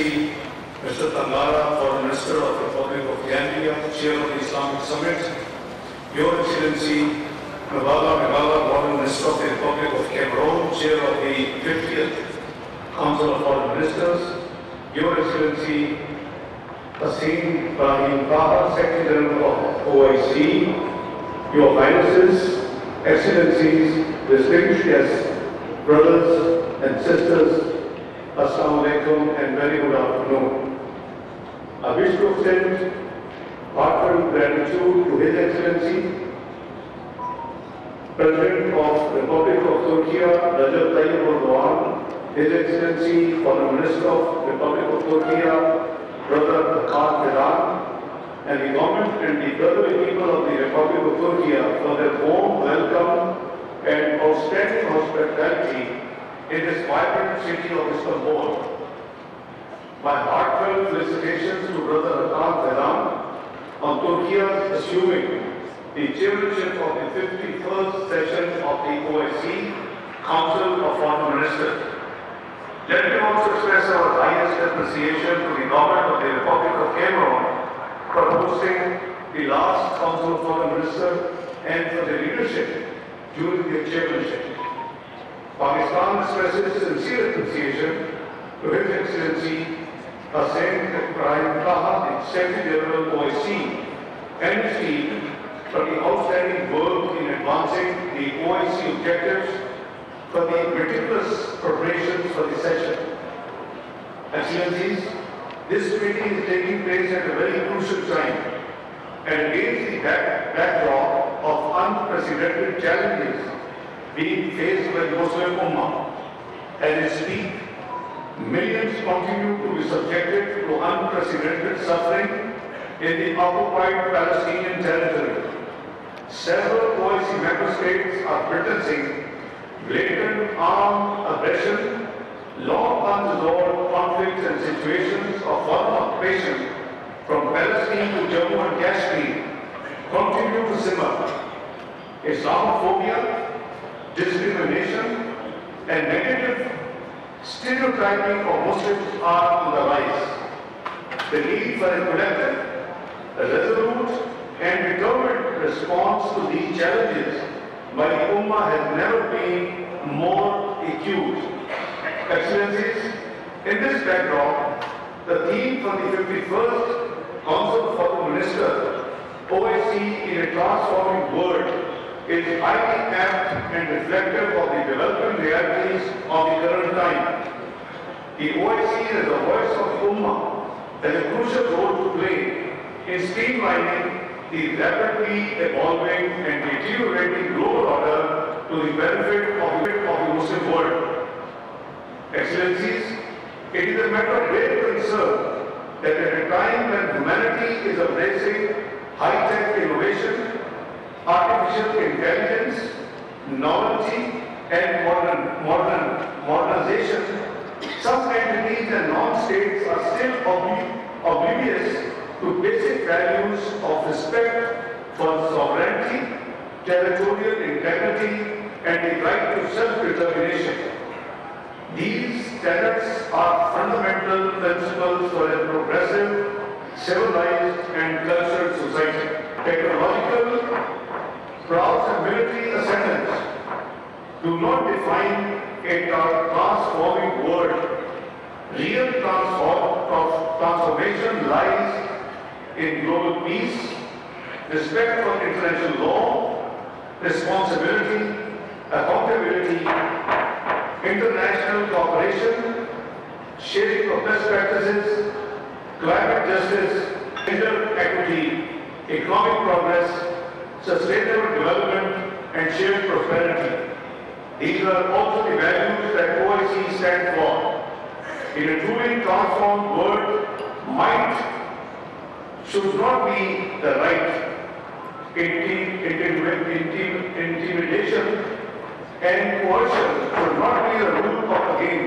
Excellency Mr. Tangara, Foreign Minister of the Republic of Gambia, Chair of the Islamic Summit, Your Excellency Mabala, Foreign Minister of the Republic of Cameroon, Chair of the 50th Council of Foreign Ministers, Your Excellency Hasim Brahim Taha, Secretary General of OIC, Your Highnesses, Excellencies, distinguished guests, brothers and sisters, Assalamu alaikum and very good afternoon. I wish to extend heartfelt gratitude to His Excellency, President of the Republic of Turkey, Recep Tayyip Erdogan, His Excellency, Foreign Minister of the Republic of Turkey, Brother Ishaq Dar, and the government and the brotherly people of the Republic of Turkey for their warm welcome and outstanding hospitality in this vibrant city of Istanbul. My heartfelt felicitations to Brother Ishaq Dar on Turkey's assuming the chairmanship of the 51st session of the OIC Council of Foreign Ministers. Let me also express our highest appreciation to the government of the Republic of Cameroon for hosting the last Council of Foreign Ministers and for their leadership during their chairmanship. Pakistan expresses sincere appreciation to His Excellency Hasim Brahim Taha, the Secretary General OIC, and his team for the outstanding work in advancing the OIC objectives for the meticulous preparations for the session. Excellencies, this meeting is taking place at a very crucial time and against the backdrop of unprecedented challenges being faced by the Muslim Ummah. As we speak, millions continue to be subjected to unprecedented suffering in the occupied Palestinian territory. Several OIC member states are witnessing blatant armed aggression, long unresolved conflicts and situations of foreign occupation from Palestine to Jammu and Kashmir continue to simmer. Islamophobia, discrimination, and negative stereotyping of Muslims are on the rise. The need for a collective, resolute, and determined response to these challenges by the Ummah has never been more acute. Excellencies, in this backdrop, the theme for the 51st Council of Foreign Ministers, OIC in a transforming world, is highly apt and reflective of the developing realities of the current time. The OIC as a voice of the Ummah has a crucial role to play in streamlining the rapidly evolving and deteriorating global order to the benefit of the Muslim world. Excellencies, it is a matter of great concern that at a time when humanity is embracing high-tech innovation, artificial intelligence, novelty, and modernization, some entities and non-states are still oblivious to basic values of respect for sovereignty, territorial integrity, and the right to self-determination. These tenets are fundamental principles for a progressive, civilized, and cultured society. Technological prowess and military ascendance do not define a transforming world. Real transformation lies in global peace, respect for international law, responsibility, accountability, international cooperation, sharing of best practices, climate justice, gender equity, economic progress, sustainable development, and shared prosperity. These are also the values that OIC stands for. In a truly transformed world, might should not be the right. Intimidation and coercion should not be the rule of the game.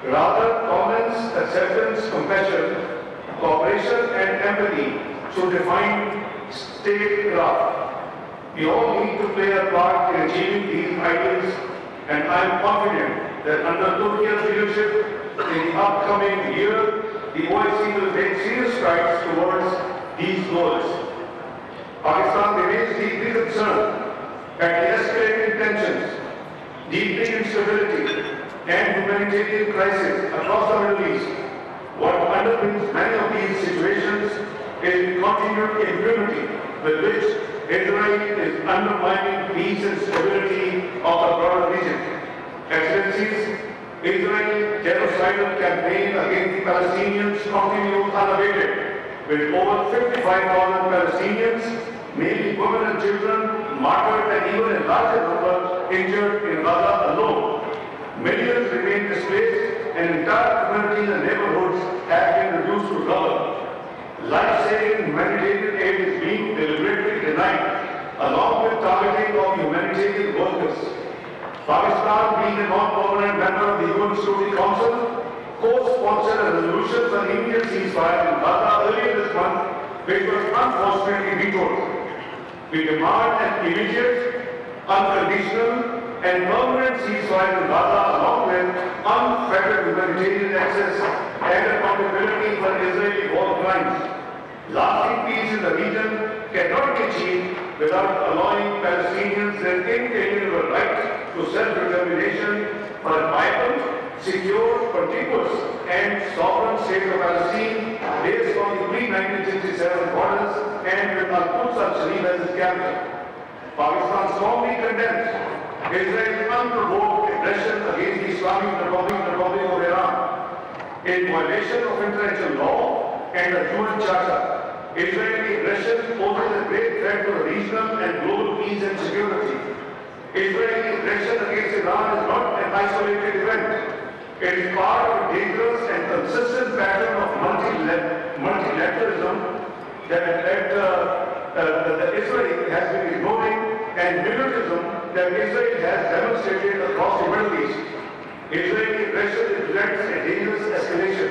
Rather, tolerance, acceptance, compassion, cooperation, and empathy should define statecraft. We all need to play a part in achieving these ideals, and I am confident that under Turkey's leadership, in the upcoming year, the OIC will take serious strides towards these goals. Pakistan remains deeply concerned at the escalating tensions, deepening instability, and humanitarian crisis across the Middle East. What underpins many of these situations is the continued impunity with which Israel is undermining peace and stability of the broader region. Excellencies, Israel's genocidal campaign against the Palestinians continues unabated, with over 55,000 Palestinians, mainly women and children, martyred and even a larger number injured in Gaza alone. Millions remain displaced and entire communities and neighborhoods have been reduced to rubble. Life-saving humanitarian aid is being deliberately denied, along with targeting of humanitarian workers. Pakistan, being a non-permanent member of the UN Security Council, co-sponsored a resolution for immediate ceasefire in Gaza earlier this month, which was unfortunately vetoed. We demand an immediate, unconditional, and permanent ceasefire in Gaza, along with unfettered humanitarian access and accountability for Israeli war crimes. Lasting peace in the region cannot be achieved without allowing Palestinians their inalienable right to self-determination for a vibrant, secure, contiguous, and sovereign state of Palestine based on the pre-1967 borders and with Al-Quds al-Sharif as its capital. Pakistan strongly condemns Israel's unprovoked aggression against the Islamic Republic of Iran in violation of international law and the UN Charter. Israeli aggression poses a great threat to the regional and global peace and security. Israeli aggression against Iran is not an isolated event. It is part of a dangerous and consistent pattern of multilateralism that Israel has been ignoring and militarism that Israel has demonstrated across the Middle East. Israeli aggression represents a dangerous escalation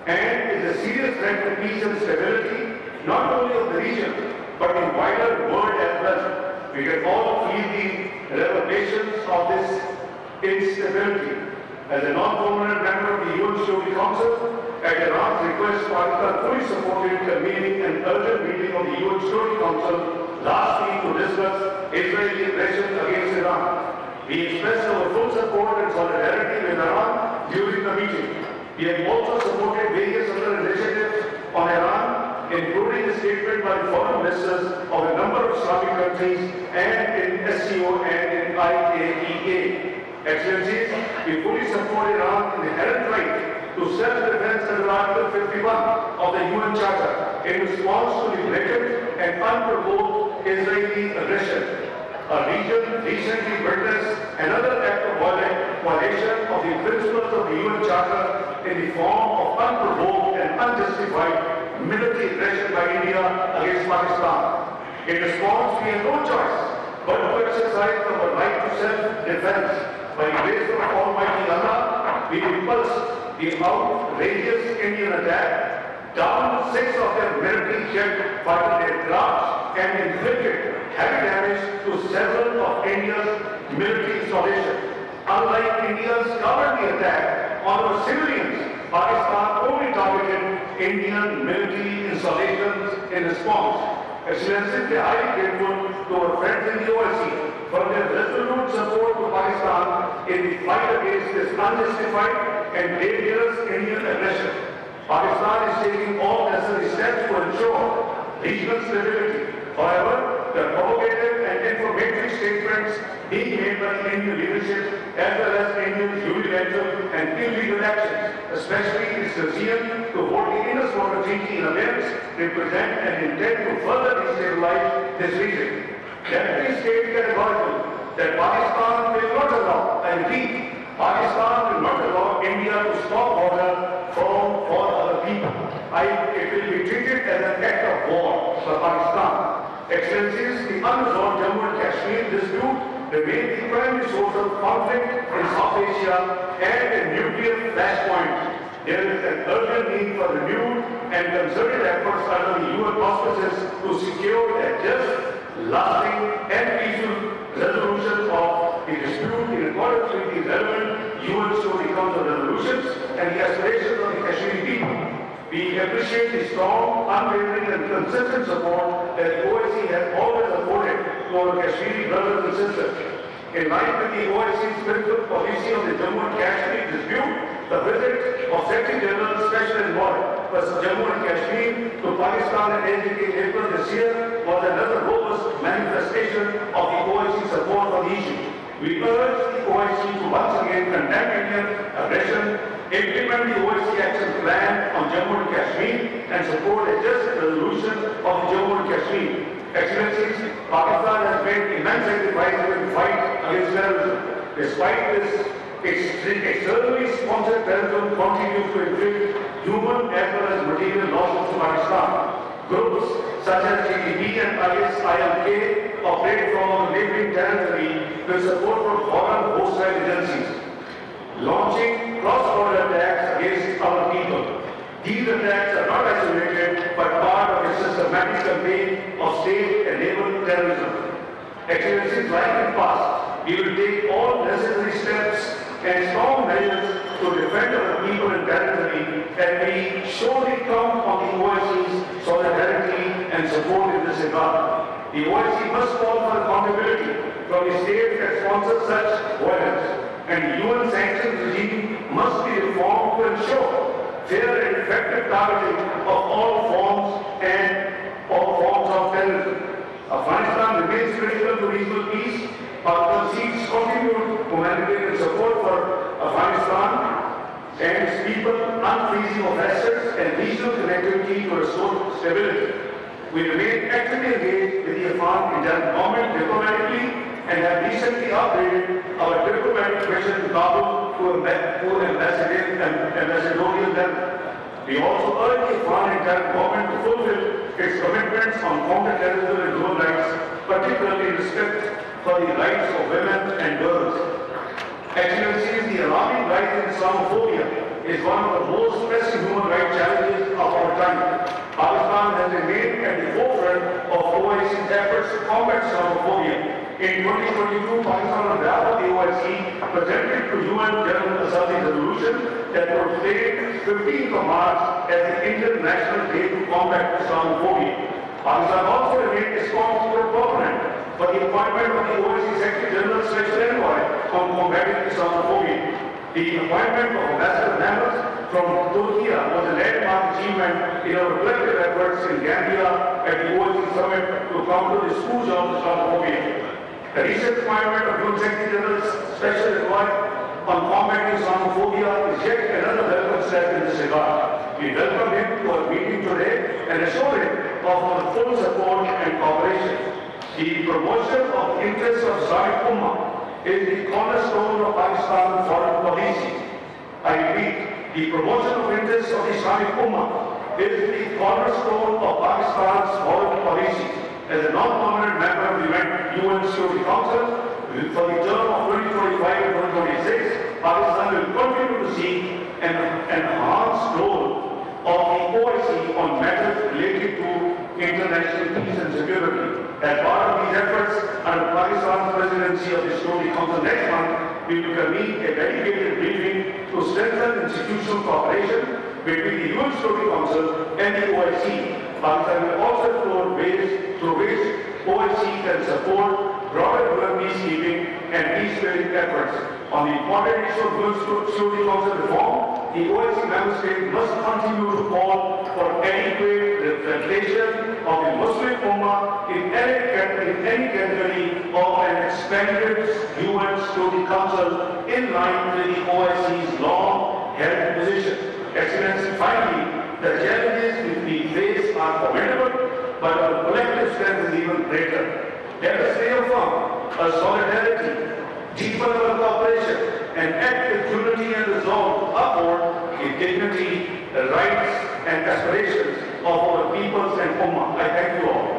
and is a serious threat to peace and stability, not only of the region, but the wider world as well. We can all feel the reverberations of this instability. As a non-permanent member of the UN Security Council, at Iran's request, Pakistan fully supported convening an urgent meeting of the UN Security Council last week to discuss Israeli aggression against Iran. We expressed our full support and solidarity with Iran during the meeting. We have also supported various other initiatives on Iran, including a statement by the foreign ministers of a number of Islamic countries and in SCO and in IAEA. Excellencies, we fully support Iran's inherent right to self-defense under Article 51 of the UN Charter in response to the blatant and unprovoked Israeli aggression. A region recently witnessed another act of violation of the principles of the UN Charter in the form of unprovoked and unjustified military aggression by India against Pakistan. In response, we have no choice but to exercise our right to self-defense. By the grace of Almighty Allah, we repulsed the outrageous Indian attack, downed 6 of their military jet fighter aircraft, and inflicted heavy damage to several of India's military installations. Unlike India's cowardly attack on our civilians, Pakistan only targeted Indian military installations in response. Excellencies, we are highly grateful to our friends in the OIC for their resolute support to Pakistan in the fight against this unjustified and dangerous Indian aggression. Pakistan is taking all necessary steps to ensure regional stability. However, the provocative and informatory statements being made by the Indian leadership as well as India's unilateral and illegal actions, especially its refusal to vote the Indus Water Treaty in abeyance, represent an intent to further destabilize this region. Let me state categorically that Pakistan will not allow, I repeat, Pakistan will not allow India to stop water for other people. It will be treated as an act of war for Pakistan. Excellencies, the unresolved Jammu and Kashmir dispute remains the primary source of conflict in South Asia and a nuclear flashpoint. There is an urgent need for renewed and concerted efforts under the UN auspices to secure a just, lasting and peaceful resolution of the dispute in accordance with the relevant UN Security Council resolutions and We appreciate the strong, unwavering and consistent support that the OIC has always afforded to our Kashmiri brothers and sisters. In line with the OIC's spiritual policy on the Jammu and Kashmir dispute, the visit of Secretary General Special Envoy for Jammu and Kashmir to Pakistan and AJK in April this year was another robust manifestation of the OIC support for the issue. We urge the OIC to once again condemn Indian aggression, implement the OIC action plan on Jammu and Kashmir, and support a just resolution of the Jammu and Kashmir. Excellencies, Pakistan has made immense sacrifices in the fight against terrorism. Despite this, externally sponsored terrorism continues to inflict human as well as material losses to Pakistan. Groups such as TTP and ISILK operate from our neighboring territory with support from foreign hostile agencies, launching cross-border attacks against our people. These attacks are not isolated but part of a systematic campaign of state-enabled terrorism. Excellencies, like in the past, we will take all necessary steps and strong measures to defend our people and territory, and we surely count on the OIC's solidarity and support in this regard. The OIC must call for accountability from the states that sponsor such violence, and the UN sanctions regime must be reformed to ensure fair and effective targeting of all forms of terrorism. Afghanistan remains critical to regional peace. Pakistan seeks continued humanitarian support for Afghanistan and its people, unfreezing of assets and regional connectivity to restore stability. We remain actively engaged with the Afghan government diplomatically and have recently upgraded our diplomatic mission to Kabul to ambassadorial level. We also urge the Afghan government to fulfill its commitments on counter-terrorism and human rights, particularly respect for the rights of women and girls. Excellencies, the alarming rise in Islamophobia is one of the most pressing human rights challenges of our time. Pakistan has remained at the forefront of OIC's efforts to combat Islamophobia. In 2022, Pakistan on behalf of the OIC presented to UN General Assembly resolution that proclaimed 15th of March as the International Day to Combat Islamophobia. Pakistan also remained a strong proponent for the appointment of the OIC Secretary General Special Envoy on combating Islamophobia. The appointment of Ambassador Members from Turkey was a landmark achievement in our collective efforts in Gambia at the OIC Summit to counter the scourge of Islamophobia. The recent appointment of UN Secretary General Special Envoy on combating Islamophobia is yet another welcome step in this regard. We welcome him to our meeting today and assure him of our full support and cooperation. The promotion of interests of Islamic Ummah is the cornerstone of Pakistan's foreign policy. I repeat, the promotion of interests of the Islamic Ummah is the cornerstone of Pakistan's foreign policy. As a non-permanent member of the UN Security Council for the term of 2025 and 2026, Pakistan will continue to seek an enhanced role of the OIC on matters related to international peace and security. As part of these efforts, under Pakistan's presidency of the Security Council next month, we will convene a dedicated briefing to strengthen institutional cooperation between the UN Security Council and the OIC. Pakistan will also explore ways through which OIC can support broader UN peacekeeping and peace-building efforts. On the important issue of UN Security Council reform, the OIC member states must continue to call for adequate representation of the Muslim Ummah in any category of an expanded UN Security Council in line with the OIC's long-held position. Excellency, finally, the challenges which we face are formidable, but our collective strength is even greater. Let us reaffirm our solidarity, deepen our cooperation, and act with unity and resolve to uphold the dignity, the rights, and aspirations of our peoples and Ummah. I thank you all.